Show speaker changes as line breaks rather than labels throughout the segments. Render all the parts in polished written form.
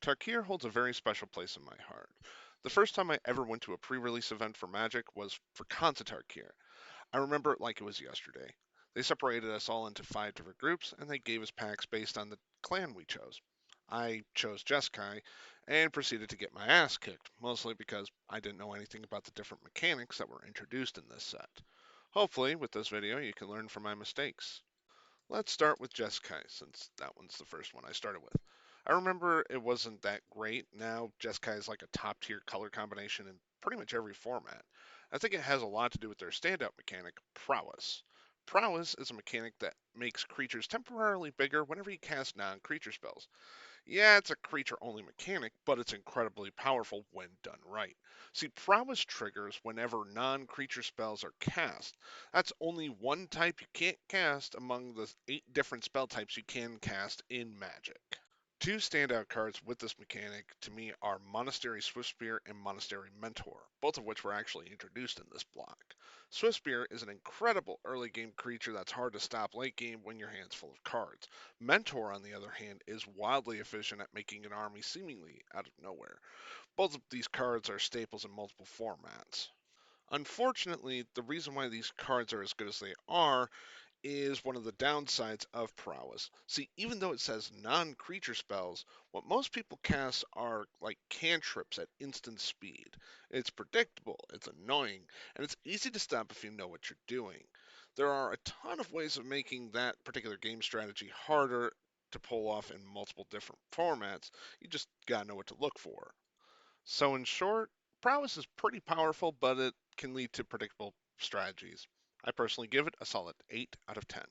Tarkir holds a very special place in my heart. The first time I ever went to a pre-release event for Magic was for Khans of Tarkir. I remember it like it was yesterday. They separated us all into 5 different groups, and they gave us packs based on the clan we chose. I chose Jeskai and proceeded to get my ass kicked, mostly because I didn't know anything about the different mechanics that were introduced in this set. Hopefully, with this video, you can learn from my mistakes. Let's start with Jeskai, since that one's the first one I started with. I remember it wasn't that great. Now, Jeskai is like a top tier color combination in pretty much every format. I think it has a lot to do with their standout mechanic, Prowess. Prowess is a mechanic that makes creatures temporarily bigger whenever you cast non creature spells. Yeah, it's a creature only mechanic, but it's incredibly powerful when done right. See, prowess triggers whenever non creature spells are cast. That's only one type you can't cast among the 8 different spell types you can cast in Magic. Two standout cards with this mechanic to me are Monastery Swiftspear and Monastery Mentor, both of which were actually introduced in this block. Swiftspear is an incredible early game creature that's hard to stop late game when your hand's full of cards. Mentor, on the other hand, is wildly efficient at making an army seemingly out of nowhere. Both of these cards are staples in multiple formats. Unfortunately, the reason why these cards are as good as they are is one of the downsides of prowess. See, even though it says non creature spells, what most people cast are like cantrips at instant speed. It's predictable, it's annoying, and it's easy to stop if you know what you're doing. There are a ton of ways of making that particular game strategy harder to pull off in multiple different formats. You just gotta know what to look for. So, in short, prowess is pretty powerful, but it can lead to predictable strategies. I personally give it a solid 8 out of 10.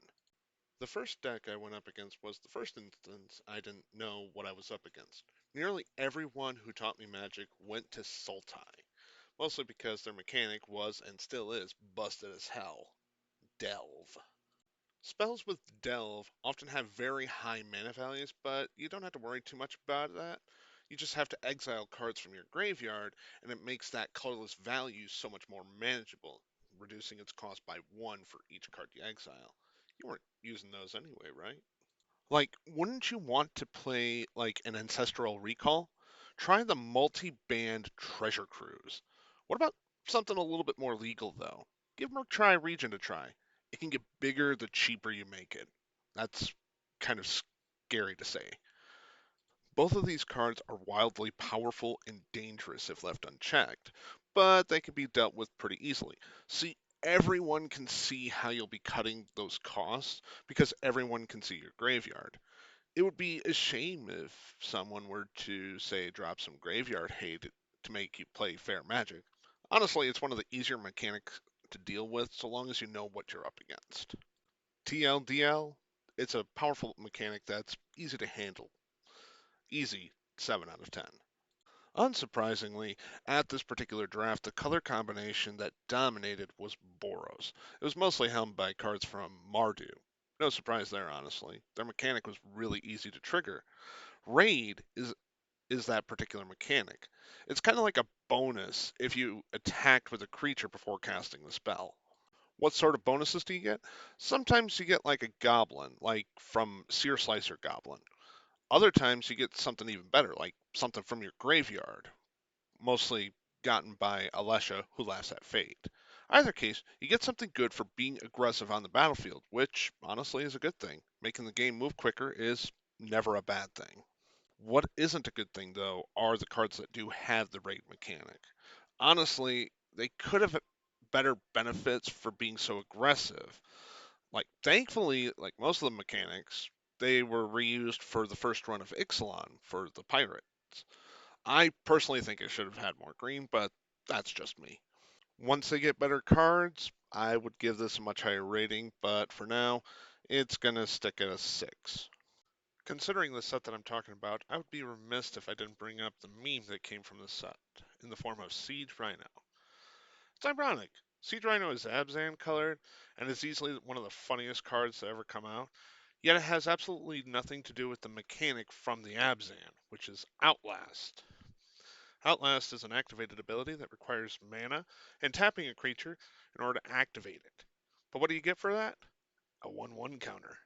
The first deck I went up against was the first instance I didn't know what I was up against. Nearly everyone who taught me Magic went to Sultai, mostly because their mechanic was and still is busted as hell. Delve. Spells with Delve often have very high mana values, but you don't have to worry too much about that. You just have to exile cards from your graveyard, and it makes that colorless value so much more manageable, reducing its cost by 1 for each card you exile. You weren't using those anyway, right? Like, wouldn't you want to play like an Ancestral Recall? Try the multi-band Treasure Cruise. What about something a little bit more legal though? Give Murktry Region a try. It can get bigger the cheaper you make it. That's kind of scary to say. Both of these cards are wildly powerful and dangerous if left unchecked, but they can be dealt with pretty easily. See, everyone can see how you'll be cutting those costs because everyone can see your graveyard. It would be a shame if someone were to, say, drop some graveyard hate to make you play fair Magic. Honestly, it's one of the easier mechanics to deal with so long as you know what you're up against. TLDL, it's a powerful mechanic that's easy to handle. Easy, 7 out of 10. Unsurprisingly, at this particular draft, the color combination that dominated was Boros. It was mostly helmed by cards from Mardu. No surprise there, honestly. Their mechanic was really easy to trigger. Raid is that particular mechanic. It's kind of like a bonus if you attacked with a creature before casting the spell. What sort of bonuses do you get? Sometimes you get like a goblin, like from Sear Slicer Goblin. Other times you get something even better, like something from your graveyard, mostly gotten by Alesha, who laughs at fate. Either case, you get something good for being aggressive on the battlefield, which honestly is a good thing. Making the game move quicker is never a bad thing. What isn't a good thing, though, are the cards that do have the raid mechanic. Honestly, they could have better benefits for being so aggressive. Like, thankfully, like most of the mechanics, they were reused for the first run of Ixalan for the pirates. I personally think it should have had more green, but that's just me. Once they get better cards, I would give this a much higher rating, but for now, it's gonna stick at a 6. Considering the set that I'm talking about, I would be remiss if I didn't bring up the meme that came from the set, in the form of Siege Rhino. It's ironic. Siege Rhino is Abzan colored, and is easily one of the funniest cards to ever come out, yet it has absolutely nothing to do with the mechanic from the Abzan, which is Outlast. Outlast is an activated ability that requires mana and tapping a creature in order to activate it. But what do you get for that? A 1/1 counter.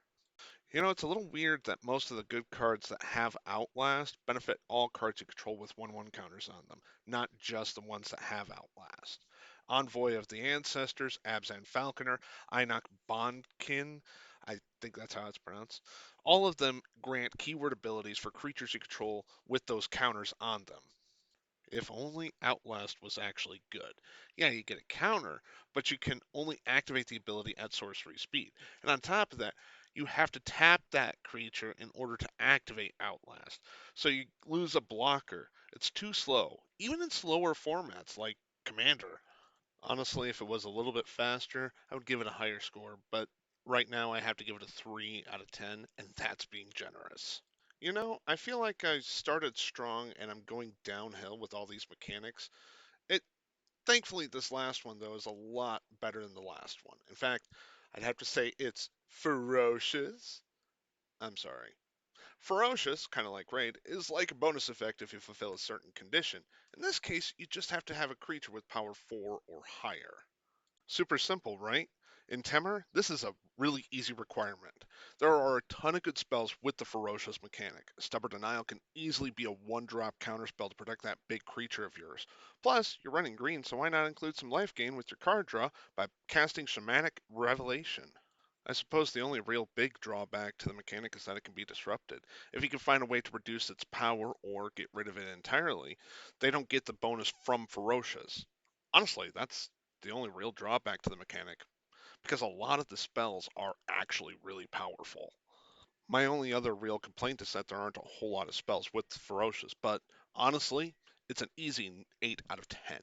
It's a little weird that most of the good cards that have Outlast benefit all cards you control with 1/1 counters on them, not just the ones that have Outlast. Envoy of the Ancestors, Abzan Falconer, Einok Bondkin, I think that's how it's pronounced. All of them grant keyword abilities for creatures you control with those counters on them. If only Outlast was actually good. Yeah, you get a counter, but you can only activate the ability at sorcery speed. And on top of that, you have to tap that creature in order to activate Outlast. So you lose a blocker. It's too slow, even in slower formats like Commander. Honestly, if it was a little bit faster, I would give it a higher score, but right now I have to give it a 3 out of 10, and that's being generous. I feel like I started strong and I'm going downhill with all these mechanics. It Thankfully this last one though is a lot better than the last one. In fact, I'd have to say it's ferocious. I'm sorry. Ferocious, kind of like Raid, is like a bonus effect if you fulfill a certain condition. In this case, you just have to have a creature with power 4 or higher. Super simple, right? In Temur, this is a really easy requirement. There are a ton of good spells with the Ferocious mechanic. Stubborn Denial can easily be a one-drop counterspell to protect that big creature of yours. Plus, you're running green, so why not include some life gain with your card draw by casting Shamanic Revelation? I suppose the only real big drawback to the mechanic is that it can be disrupted. If you can find a way to reduce its power or get rid of it entirely, they don't get the bonus from Ferocious. Honestly, that's the only real drawback to the mechanic, because a lot of the spells are actually really powerful. My only other real complaint is that there aren't a whole lot of spells with Ferocious, but honestly, it's an easy 8 out of 10.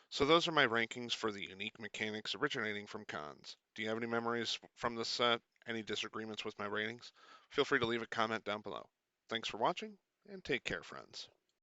So those are my rankings for the unique mechanics originating from Khans. Do you have any memories from this set? Any disagreements with my ratings? Feel free to leave a comment down below. Thanks for watching, and take care, friends.